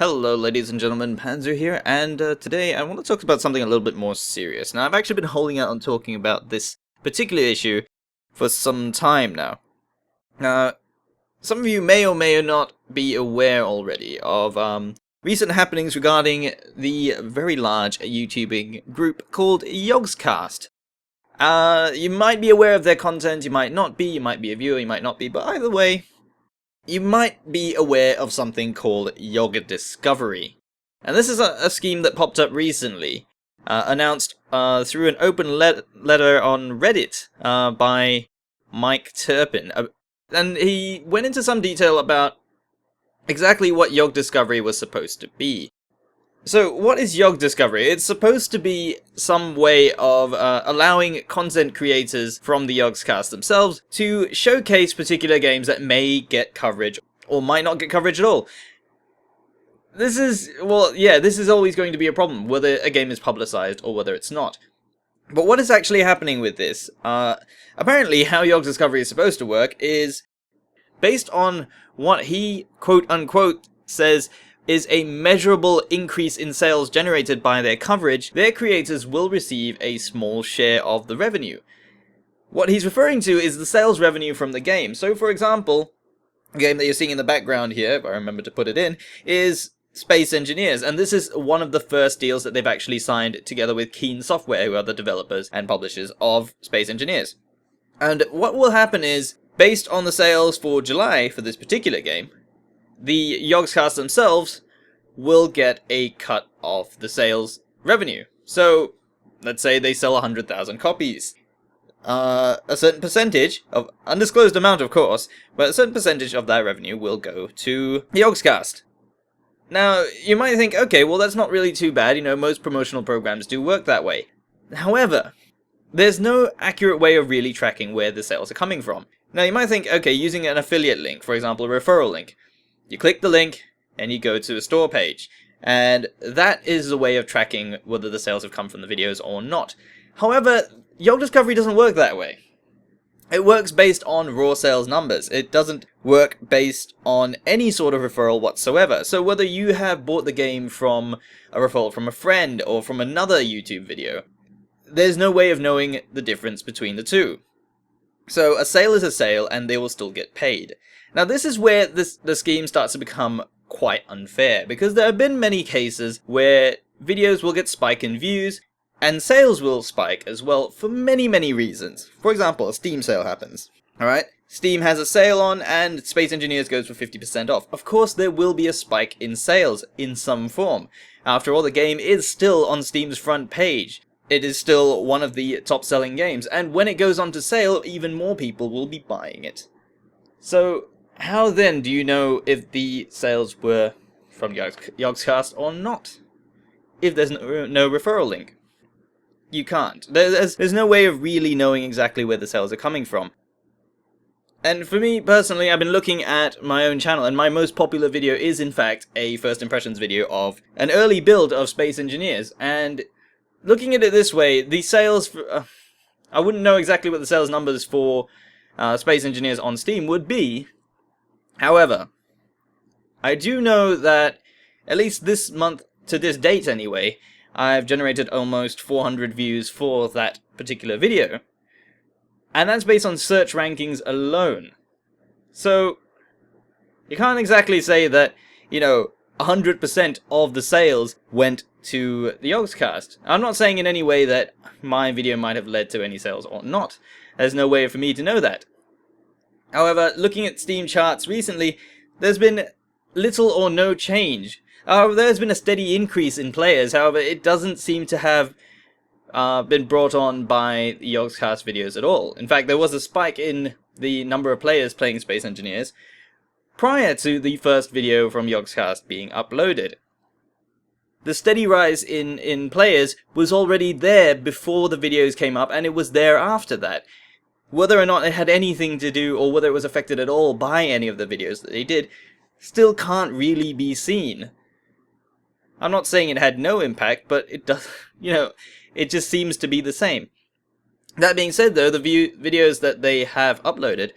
Hello ladies and gentlemen, Panzer here, and today I want to talk about something a little bit more serious. Now I've actually been holding out on talking about this particular issue for some time now. Now, some of you may or may not be aware already of recent happenings regarding the very large YouTubing group called Yogscast. You might be aware of their content, you might not be a viewer, you might not be, but either way, you might be aware of something called YogDiscovery. And this is a scheme that popped up recently, announced through an open letter on Reddit by Mike Turpin. And he went into some detail about exactly what YogDiscovery was supposed to be. So, what is YogDiscovery? It's supposed to be some way of allowing content creators from the Yogscast themselves to showcase particular games that may get coverage or might not get coverage at all. This is always going to be a problem, whether a game is publicized or whether it's not. But what is actually happening with this? Apparently, how YogDiscovery is supposed to work is based on what he, quote-unquote, says is a measurable increase in sales generated by their coverage, their creators will receive a small share of the revenue. What he's referring to is the sales revenue from the game. So, for example, the game that you're seeing in the background here, if I remember to put it in, is Space Engineers, and this is one of the first deals that they've actually signed together with Keen Software, who are the developers and publishers of Space Engineers. And what will happen is, based on the sales for July for this particular game, the Yogscast themselves will get a cut of the sales revenue. So, let's say they sell 100,000 copies. A certain percentage, of undisclosed amount of course, but a certain percentage of that revenue will go to the Yogscast. Now, you might think, okay, well that's not really too bad, most promotional programs do work that way. However, there's no accurate way of really tracking where the sales are coming from. Now, you might think, okay, using an affiliate link, for example, a referral link, you click the link, and you go to a store page. And that is a way of tracking whether the sales have come from the videos or not. However, YogDiscovery doesn't work that way. It works based on raw sales numbers. It doesn't work based on any sort of referral whatsoever. So whether you have bought the game from a referral from a friend or from another YouTube video, there's no way of knowing the difference between the two. So a sale is a sale, and they will still get paid. Now this is where the scheme starts to become quite unfair, because there have been many cases where videos will get spike in views, and sales will spike as well for many, many reasons. For example, a Steam sale happens. Alright? Steam has a sale on, and Space Engineers goes for 50% off. Of course there will be a spike in sales in some form. After all, the game is still on Steam's front page. It is still one of the top-selling games, and when it goes on to sale, even more people will be buying it. So, how then do you know if the sales were from Yogscast or not? If there's no referral link. You can't. There's no way of really knowing exactly where the sales are coming from. And for me, personally, I've been looking at my own channel, and my most popular video is, in fact, a first impressions video of an early build of Space Engineers, and looking at it this way, the sales for, I wouldn't know exactly what the sales numbers for Space Engineers on Steam would be. However, I do know that, at least this month, to this date anyway, I've generated almost 400 views for that particular video. And that's based on search rankings alone. So, you can't exactly say that, 100% of the sales went to the Yogscast. I'm not saying in any way that my video might have led to any sales or not. There's no way for me to know that. However, looking at Steam charts recently, there's been little or no change. There's been a steady increase in players, however, it doesn't seem to have been brought on by the Yogscast videos at all. In fact, there was a spike in the number of players playing Space Engineers prior to the first video from Yogscast being uploaded. The steady rise in players was already there before the videos came up, and it was there after that. Whether or not it had anything to do, or whether it was affected at all by any of the videos that they did, still can't really be seen. I'm not saying it had no impact, but it does, it just seems to be the same. That being said though, the videos that they have uploaded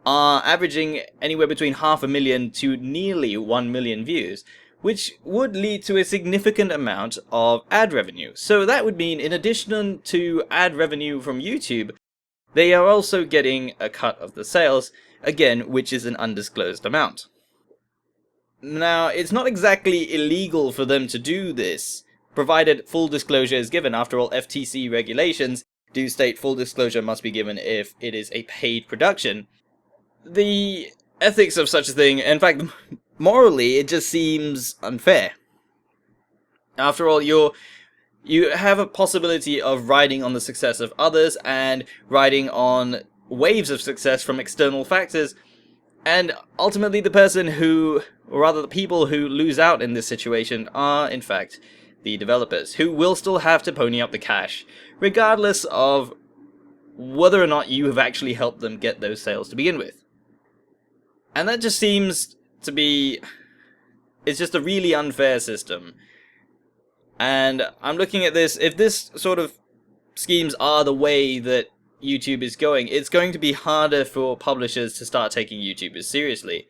are averaging anywhere between 500,000 to nearly 1 million views, which would lead to a significant amount of ad revenue. So that would mean, in addition to ad revenue from YouTube, they are also getting a cut of the sales, again, which is an undisclosed amount. Now, it's not exactly illegal for them to do this, provided full disclosure is given. After all, FTC regulations do state full disclosure must be given if it is a paid production. The ethics of such a thing, in fact, morally, it just seems unfair. After all, you have a possibility of riding on the success of others and riding on waves of success from external factors, and ultimately the person who, or rather the people who lose out in this situation are, in fact, the developers, who will still have to pony up the cash, regardless of whether or not you have actually helped them get those sales to begin with. And that just seems to be... it's just a really unfair system. And I'm looking at this, if this sort of schemes are the way that YouTube is going, it's going to be harder for publishers to start taking YouTubers seriously.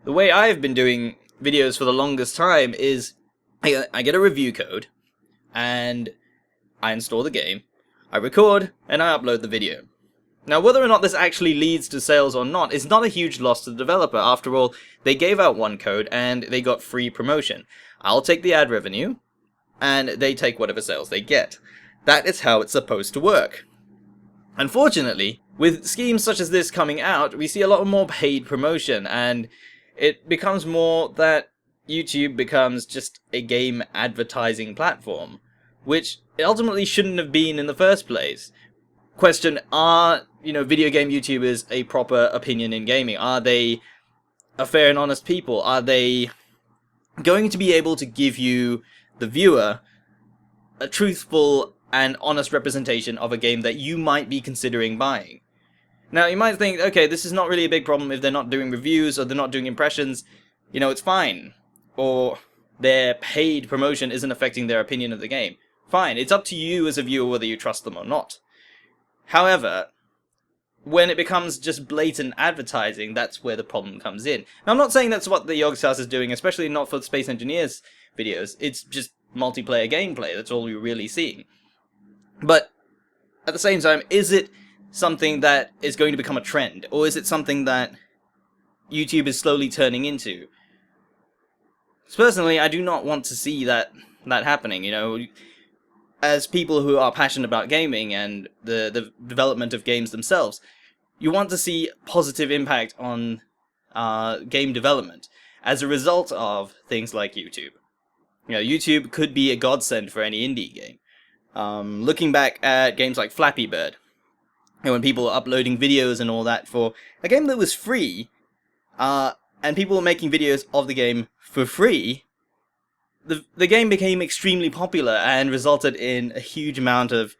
The way I've been doing videos for the longest time is I get a review code, and I install the game, I record, and I upload the video. Now, whether or not this actually leads to sales or not is not a huge loss to the developer. After all, they gave out one code and they got free promotion. I'll take the ad revenue, and they take whatever sales they get. That is how it's supposed to work. Unfortunately, with schemes such as this coming out, we see a lot more paid promotion, and it becomes more that YouTube becomes just a game advertising platform, which it ultimately shouldn't have been in the first place. Question, are, video game YouTubers a proper opinion in gaming? Are they a fair and honest people? Are they going to be able to give you, the viewer, a truthful and honest representation of a game that you might be considering buying? Now, you might think, okay, this is not really a big problem if they're not doing reviews or they're not doing impressions. It's fine. Or their paid promotion isn't affecting their opinion of the game. Fine, it's up to you as a viewer whether you trust them or not. However, when it becomes just blatant advertising, that's where the problem comes in. Now, I'm not saying that's what the Yogscast is doing, especially not for the Space Engineers videos. It's just multiplayer gameplay, that's all you're really seeing. But, at the same time, is it something that is going to become a trend? Or is it something that YouTube is slowly turning into? Personally, I do not want to see that happening, As people who are passionate about gaming and the development of games themselves, you want to see positive impact on game development as a result of things like YouTube. YouTube could be a godsend for any indie game. Looking back at games like Flappy Bird, when people were uploading videos and all that for a game that was free, and people were making videos of the game for free, the game became extremely popular and resulted in a huge amount of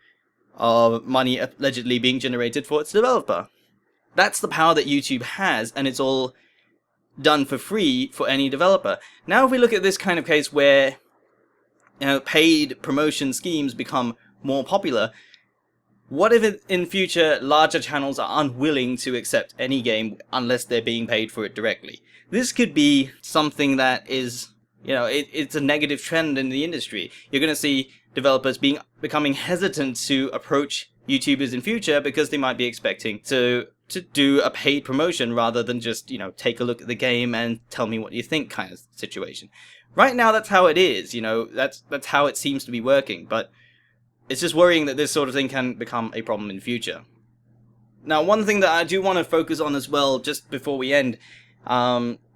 money allegedly being generated for its developer. That's the power that YouTube has, and it's all done for free for any developer. Now if we look at this kind of case where paid promotion schemes become more popular, what if in future larger channels are unwilling to accept any game unless they're being paid for it directly? This could be something that is, it's a negative trend in the industry. You're going to see developers becoming hesitant to approach YouTubers in future because they might be expecting to do a paid promotion rather than just, take a look at the game and tell me what you think kind of situation. Right now, that's how it is, that's how it seems to be working, but it's just worrying that this sort of thing can become a problem in future. Now, one thing that I do want to focus on as well, just before we end,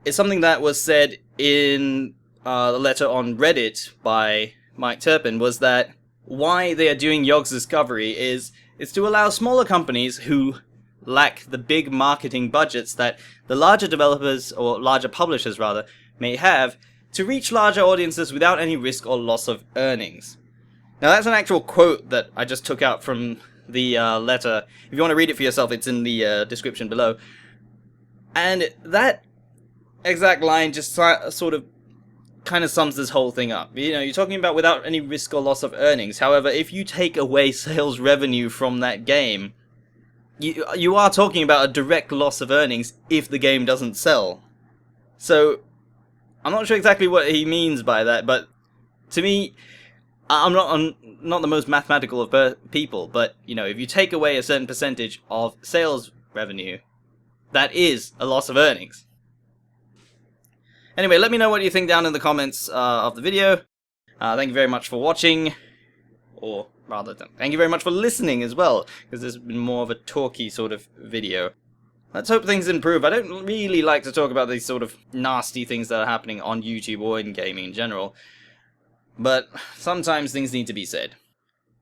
is something that was said in the letter on Reddit by Mike Turpin, was that why they are doing YogDiscovery is to allow smaller companies who lack the big marketing budgets that the larger developers, or larger publishers rather, may have, to reach larger audiences without any risk or loss of earnings. Now that's an actual quote that I just took out from the letter. If you want to read it for yourself, it's in the description below. And that exact line just sort of kind of sums this whole thing up. You're talking about without any risk or loss of earnings. However, if you take away sales revenue from that game, you are talking about a direct loss of earnings if the game doesn't sell. So, I'm not sure exactly what he means by that, but to me, I'm not the most mathematical of people, but you know, if you take away a certain percentage of sales revenue, that is a loss of earnings. Anyway, let me know what you think down in the comments of the video. Thank you very much for watching, or rather, thank you very much for listening as well, because this has been more of a talky sort of video. Let's hope things improve. I don't really like to talk about these sort of nasty things that are happening on YouTube or in gaming in general, but sometimes things need to be said.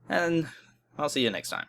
And I'll see you next time.